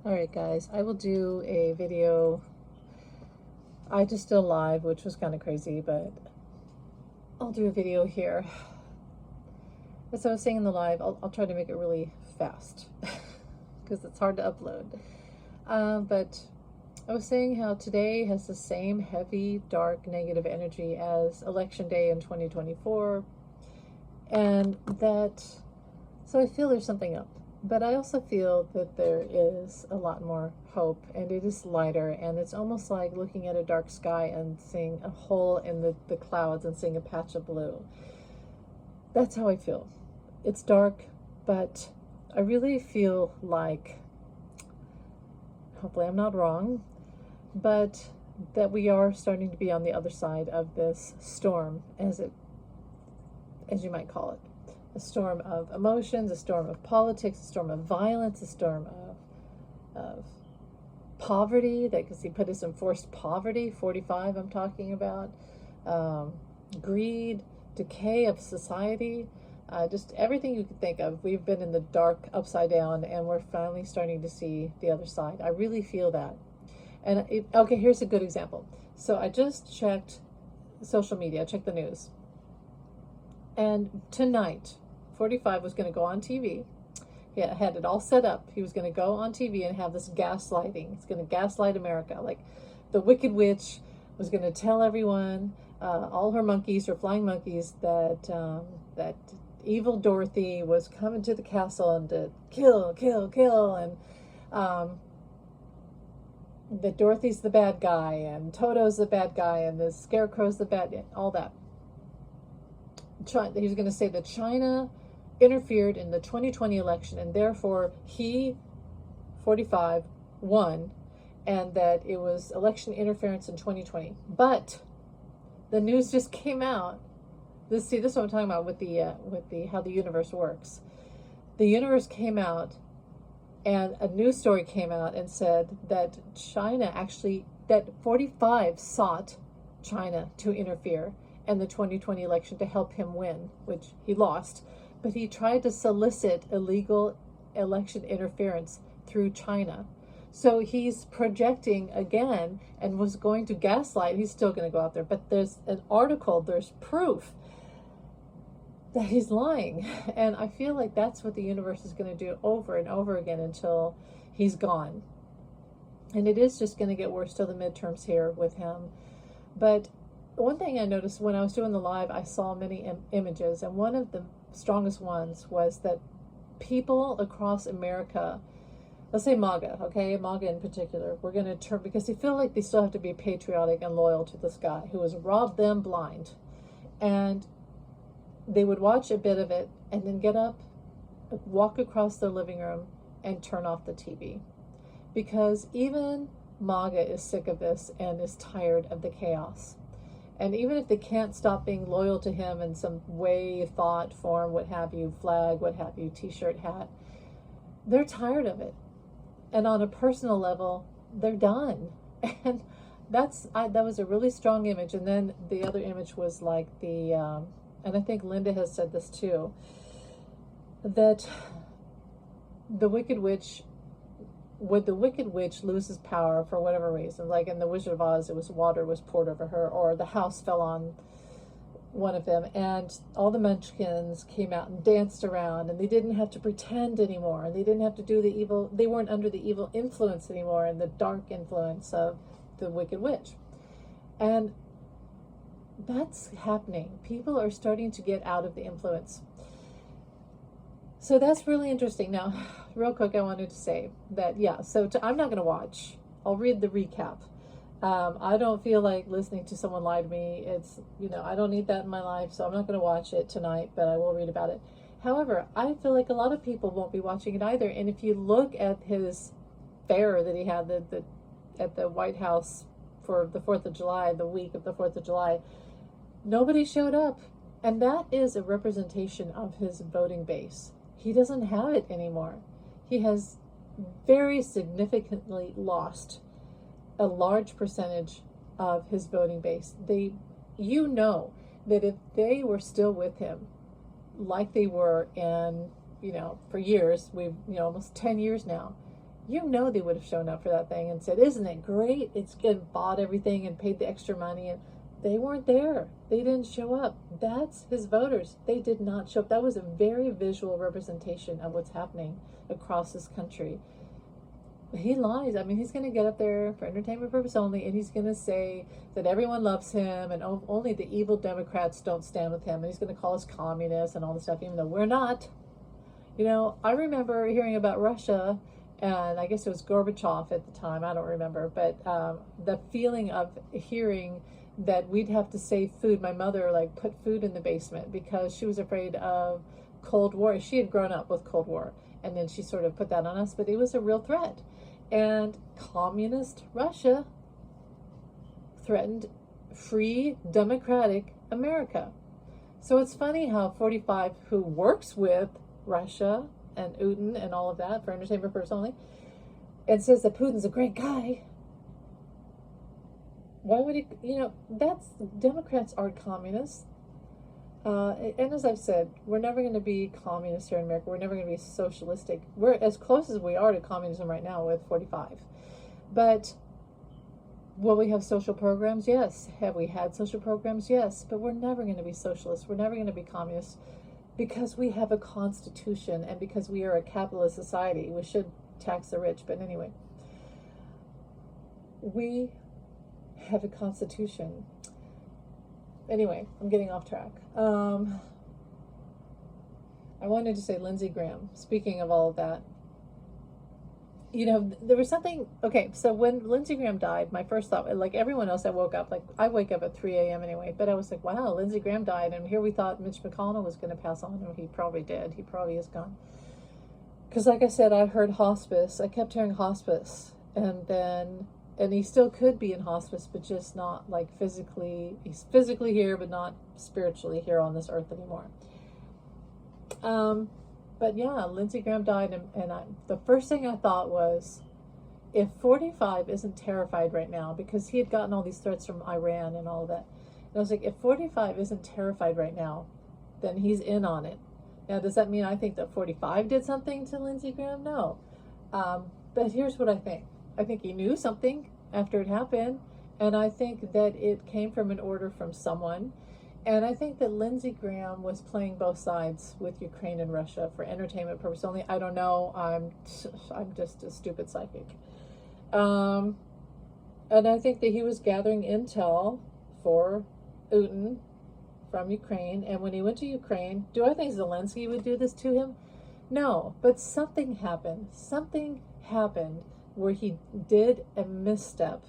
Alright guys, I will do a video. I just did a live, which was kind of crazy, but I'll do a video here. As I was saying in the live, I'll try to make it really fast because it's hard to upload. But I was saying how today has the same heavy, dark, negative energy as Election Day in 2024. And so I feel there's something up. But I also feel that there is a lot more hope, and it is lighter, and it's almost like looking at a dark sky and seeing a hole in the clouds and seeing a patch of blue. That's how I feel. It's dark, but I really feel like, hopefully I'm not wrong, but that we are starting to be on the other side of this storm, as you might call it. A storm of emotions, a storm of politics, a storm of violence, a storm of poverty, because he put us in forced poverty, 45 I'm talking about, greed, decay of society, just everything you could think of. We've been in the dark upside down, and we're finally starting to see the other side. I really feel that. And okay, here's a good example. So I just checked social media, I checked the news. And tonight, 45 was going to go on TV. He had it all set up. He was going to go on TV and have this gaslighting. He's going to gaslight America. Like the Wicked Witch was going to tell everyone, all her monkeys, her flying monkeys, that evil Dorothy was coming to the castle and to kill, and that Dorothy's the bad guy, and Toto's the bad guy, and the Scarecrow's the bad guy, all that. He was going to say that China interfered in the 2020 election, and therefore he, 45, won, and that it was election interference in 2020. But the news just came out. This is what I'm talking about with the how the universe works. The universe came out, and a news story came out and said that that 45 sought China to interfere in the 2020 election to help him win, which he lost. But he tried to solicit illegal election interference through China. So he's projecting again and was going to gaslight. He's still going to go out there. But there's an article, there's proof that he's lying. And I feel like that's what the universe is going to do over and over again until he's gone. And it is just going to get worse till the midterms here with him. But one thing I noticed when I was doing the live, I saw many images, and one of the strongest ones was that people across America, let's say MAGA, okay, MAGA in particular, we're going to turn, because they feel like they still have to be patriotic and loyal to this guy who has robbed them blind. And they would watch a bit of it and then get up, walk across their living room, and turn off the TV. Because even MAGA is sick of this and is tired of the chaos. And even if they can't stop being loyal to him in some way, thought, form, what have you, flag, what have you, t-shirt, hat, they're tired of it. And on a personal level, they're done. And that was a really strong image. And then the other image was like and I think Linda has said this too, that the Wicked Witch, would the Wicked Witch lose his power for whatever reason, like in the Wizard of Oz, it was water was poured over her, or the house fell on one of them, and all the munchkins came out and danced around, and they didn't have to pretend anymore, and they didn't have to do the evil, they weren't under the evil influence anymore, and the dark influence of the Wicked Witch. And that's happening. People are starting to get out of the influence. So that's really interesting. Now, real quick, I wanted to say that, yeah, so I'm not going to watch. I'll read the recap. I don't feel like listening to someone lie to me. It's, I don't need that in my life, so I'm not going to watch it tonight, but I will read about it. However, I feel like a lot of people won't be watching it either. And if you look at his fair that he had at the White House for the 4th of July, the week of the 4th of July, nobody showed up. And that is a representation of his voting base. He doesn't have it anymore. He has very significantly lost a large percentage of his voting base. That if they were still with him, like they were in, for years, almost 10 years now, you know they would have shown up for that thing and said, isn't it great? It's good, bought everything and paid the extra money, and they weren't there. They didn't show up. That's his voters. They did not show up. That was a very visual representation of what's happening across this country. He lies. I mean, he's going to get up there for entertainment purpose only, and he's going to say that everyone loves him and only the evil Democrats don't stand with him, and he's going to call us communists and all this stuff, even though we're not. You know, I remember hearing about Russia, and I guess it was Gorbachev at the time, I don't remember, but the feeling of hearing that we'd have to save food. My mother like put food in the basement because she was afraid of Cold War. She had grown up with Cold War, and then she sort of put that on us, but it was a real threat. And communist Russia threatened free democratic America. So it's funny how 45, who works with Russia and Putin and all of that for entertainment purposes only, and says that Putin's a great guy. Why would he, that's, Democrats aren't communists. And as I've said, we're never going to be communist here in America. We're never going to be socialistic. We're as close as we are to communism right now with 45. But will we have social programs? Yes. Have we had social programs? Yes. But we're never going to be socialists. We're never going to be communists because we have a constitution and because we are a capitalist society. We should tax the rich. But anyway, we have a constitution. Anyway, I'm getting off track. I wanted to say Lindsey Graham. Speaking of all of that, there was something. Okay, so when Lindsey Graham died, my first thought, like everyone else, I woke up, like I wake up at 3 a.m. anyway, but I was like, wow, Lindsey Graham died, and here we thought Mitch McConnell was going to pass on, and he probably did. He probably is gone. Because like I said, I heard hospice. I kept hearing hospice, and he still could be in hospice, but just not like physically. He's physically here, but not spiritually here on this earth anymore. But yeah, Lindsey Graham died, and the first thing I thought was, if 45 isn't terrified right now, because he had gotten all these threats from Iran and all of that, and I was like, if 45 isn't terrified right now, then he's in on it. Now, does that mean I think that 45 did something to Lindsey Graham? No. But here's what I think. I think he knew something after it happened, and I think that it came from an order from someone, and I think that Lindsey Graham was playing both sides with Ukraine and Russia for entertainment purpose only. I don't know. I'm just a stupid psychic. And I think that he was gathering intel for Putin from Ukraine, and when he went to Ukraine, do I think Zelensky would do this to him? No, but something happened. Something happened where he did a misstep.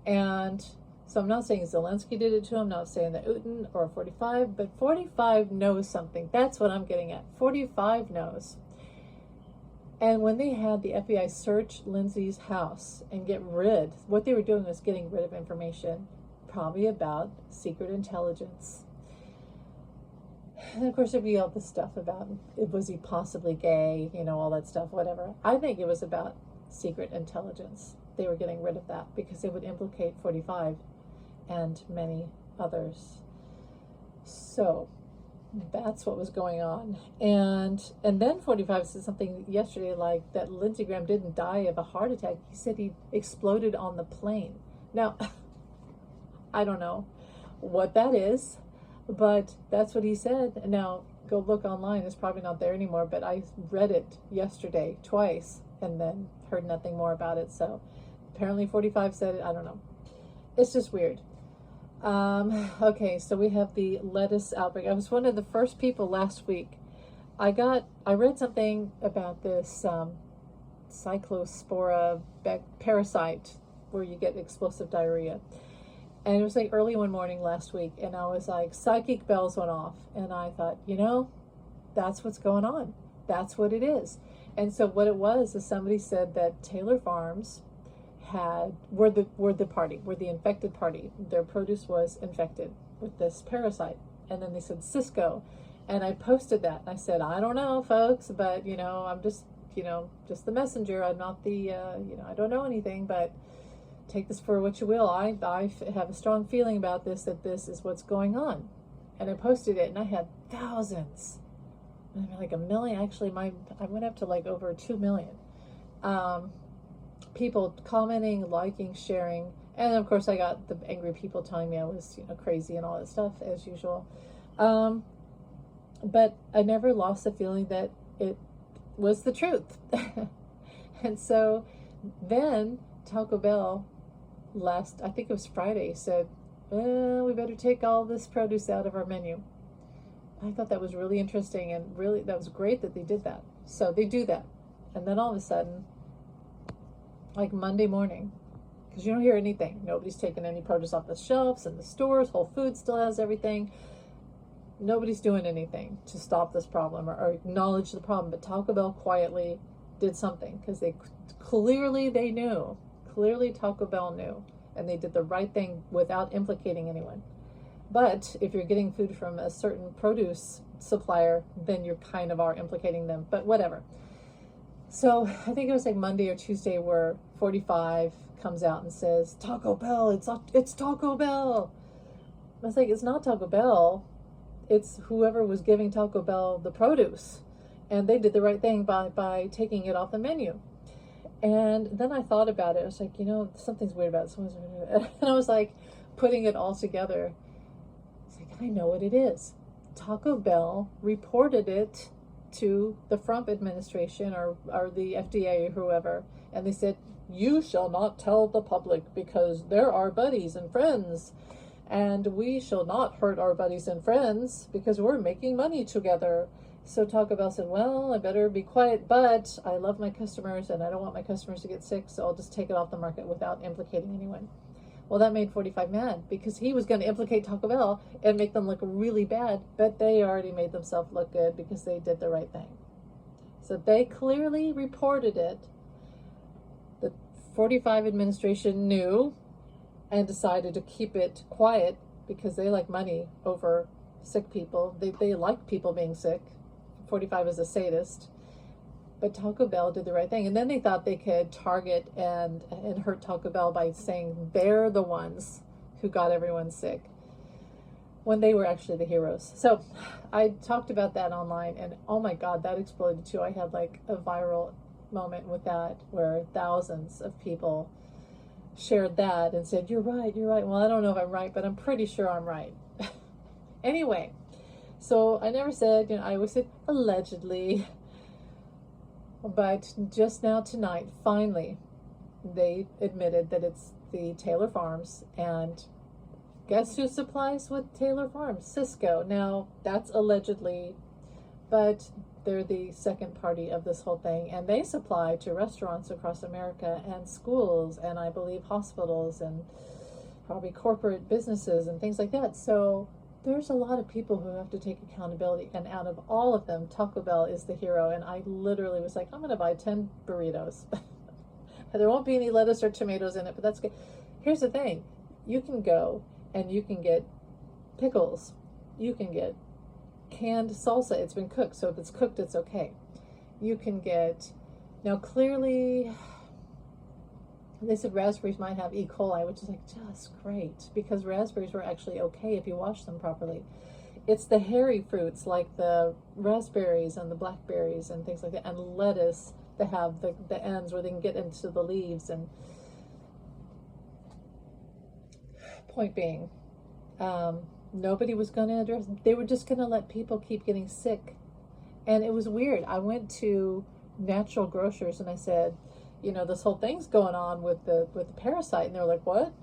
And so I'm not saying Zelensky did it to him, I'm not saying that Putin or 45, but 45 knows something. That's what I'm getting at. 45 knows. And when they had the FBI search Lindsey's house and what they were doing was getting rid of information, probably about secret intelligence. And of course, there'd be all this stuff about, was he possibly gay, all that stuff, whatever. I think it was about secret intelligence. They were getting rid of that because it would implicate 45 and many others. So that's what was going on. And then 45 said something yesterday like that Lindsey Graham didn't die of a heart attack. He said he exploded on the plane. Now, I don't know what that is, but that's what he said. Now, go look online. It's probably not there anymore, but I read it yesterday twice and then heard nothing more about it. So apparently 45 said it. I don't know. It's just weird. Okay, so we have the lettuce outbreak. I was one of the first people last week. I read something about this cyclospora parasite where you get explosive diarrhea. And it was like early one morning last week, and I was like, psychic bells went off. And I thought, that's what's going on. That's what it is. And so what it was is somebody said that Taylor Farms were the infected party. Their produce was infected with this parasite. And then they said Cisco. And I posted that. And I said, I don't know, folks, but, I'm just the messenger. I'm not the, I don't know anything, but take this for what you will. I have a strong feeling about this, that this is what's going on. And I posted it, and I had thousands. Like 1 million. Actually, I went up to like over 2 million. people commenting, liking, sharing. And of course, I got the angry people telling me I was, crazy and all that stuff as usual. But I never lost the feeling that it was the truth. And so then Taco Bell I think it was Friday, said, we better take all this produce out of our menu. I thought that was really interesting, and really that was great that they did that. So they do that. And then all of a sudden, like Monday morning, because you don't hear anything. Nobody's taking any produce off the shelves in the stores. Whole Foods still has everything. Nobody's doing anything to stop this problem or acknowledge the problem. But Taco Bell quietly did something, because clearly Taco Bell knew, and they did the right thing without implicating anyone. But if you're getting food from a certain produce supplier, then you kind of are implicating them. But whatever. So I think it was like Monday or Tuesday where 45 comes out and says, Taco Bell, it's Taco Bell. I was like, it's not Taco Bell. It's whoever was giving Taco Bell the produce. And they did the right thing by taking it off the menu. And then I thought about it. I was like, something's weird about it. And I was like, putting it all together. It's like, I know what it is. Taco Bell reported it to the Trump administration or the FDA or whoever, and they said, you shall not tell the public because they're our buddies and friends, and we shall not hurt our buddies and friends because we're making money together. So Taco Bell said, well, I better be quiet, but I love my customers and I don't want my customers to get sick, so I'll just take it off the market without implicating anyone. Well, that made 45 mad, because he was going to implicate Taco Bell and make them look really bad, but they already made themselves look good because they did the right thing. So they clearly reported it. The 45 administration knew and decided to keep it quiet because they like money over sick people. They like people being sick. 45 is a sadist. But Taco Bell did the right thing. And then they thought they could target and hurt Taco Bell by saying they're the ones who got everyone sick, when they were actually the heroes. So I talked about that online, and oh my God, that exploded too. I had like a viral moment with that where thousands of people shared that and said, you're right. Well, I don't know if I'm right, but I'm pretty sure I'm right. Anyway, so I never said, I always said allegedly. But just now tonight, finally, they admitted that it's the Taylor Farms. And guess who supplies with Taylor Farms? Cisco. Now, that's allegedly, but they're the second party of this whole thing. And they supply to restaurants across America and schools and I believe hospitals and probably corporate businesses and things like that. So there's a lot of people who have to take accountability, and out of all of them, Taco Bell is the hero. And I literally was like, I'm going to buy 10 burritos. There won't be any lettuce or tomatoes in it, but that's good. Here's the thing. You can go and you can get pickles. You can get canned salsa. It's been cooked, so if it's cooked, it's okay. You can get, now clearly, they said raspberries might have E. coli, which is like just great, because raspberries were actually okay if you wash them properly. It's the hairy fruits like the raspberries and the blackberries and things like that, and lettuce that have the ends where they can get into the leaves. And point being, nobody was going to address, they were just going to let people keep getting sick. And it was weird. I went to Natural Grocers and I said, this whole thing's going on with the parasite. And they're like, what?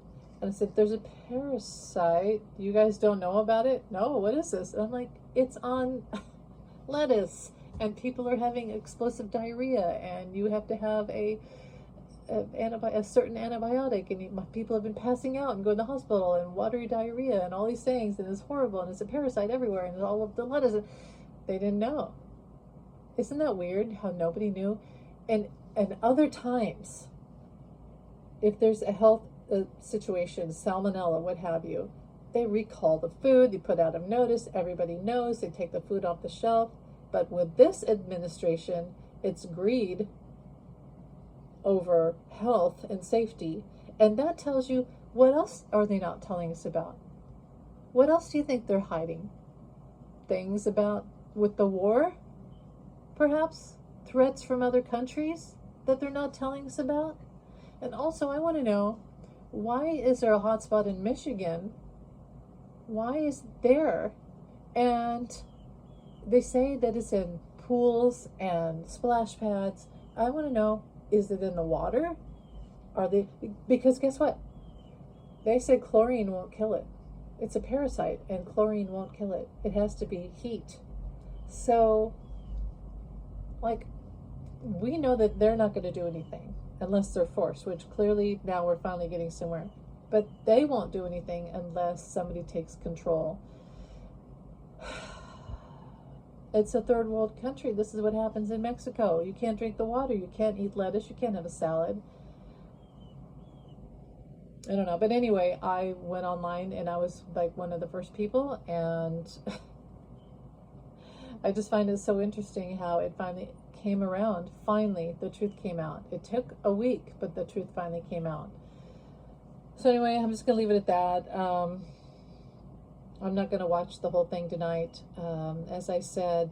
And I said, there's a parasite. You guys don't know about it? No, what is this? And I'm like, it's on lettuce. And people are having explosive diarrhea. And you have to have a certain antibiotic. And people have been passing out and going to the hospital and watery diarrhea and all these things. And it's horrible. And it's a parasite everywhere. And all of the lettuce. They didn't know. Isn't that weird how nobody knew? And other times, if there's a health situation, salmonella, what have you, they recall the food, they put out a notice, everybody knows, they take the food off the shelf. But with this administration, it's greed over health and safety. And that tells you, what else are they not telling us about? What else do you think they're hiding? Things about with the war? Perhaps? Threats from other countries that they're not telling us about? And also, I want to know, why is there a hotspot in Michigan? Why is it there? And they say that it's in pools and splash pads. I want to know, is it in the water? Are they, because guess what? They said chlorine won't kill it. It's a parasite and chlorine won't kill it. It has to be heat. So, like, we know that they're not going to do anything unless they're forced, which clearly now we're finally getting somewhere. But they won't do anything unless somebody takes control. It's a third world country. This is what happens in Mexico. You can't drink the water. You can't eat lettuce. You can't have a salad. I don't know. But anyway, I went online and I was like one of the first people, and I just find it so interesting how it finally came around. Finally, the truth came out. It took a week, but the truth finally came out. So anyway, I'm just going to leave it at that. I'm not going to watch the whole thing tonight. As I said,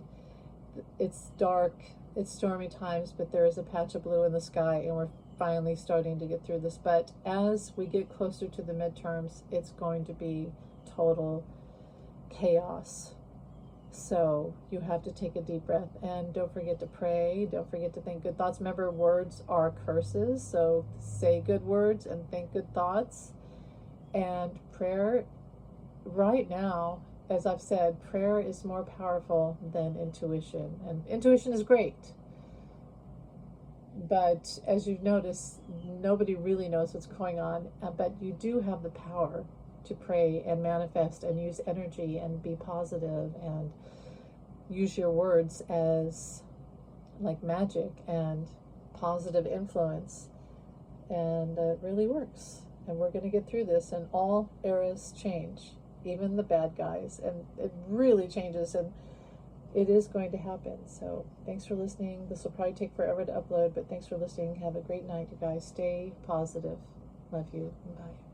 it's dark, it's stormy times, but there is a patch of blue in the sky, and we're finally starting to get through this. But as we get closer to the midterms, it's going to be total chaos. So you have to take a deep breath, and don't forget to pray. Don't forget to think good thoughts. Remember, words are curses, so say good words and think good thoughts. And prayer, right now, as I've said, prayer is more powerful than intuition. And intuition is great, but as you've noticed, nobody really knows what's going on. But you do have the power to pray and manifest and use energy and be positive and use your words as like magic and positive influence. And it really works. And we're going to get through this, and all eras change, even the bad guys. And it really changes, and it is going to happen. So thanks for listening. This will probably take forever to upload, but thanks for listening. Have a great night, you guys. Stay positive. Love you. Bye.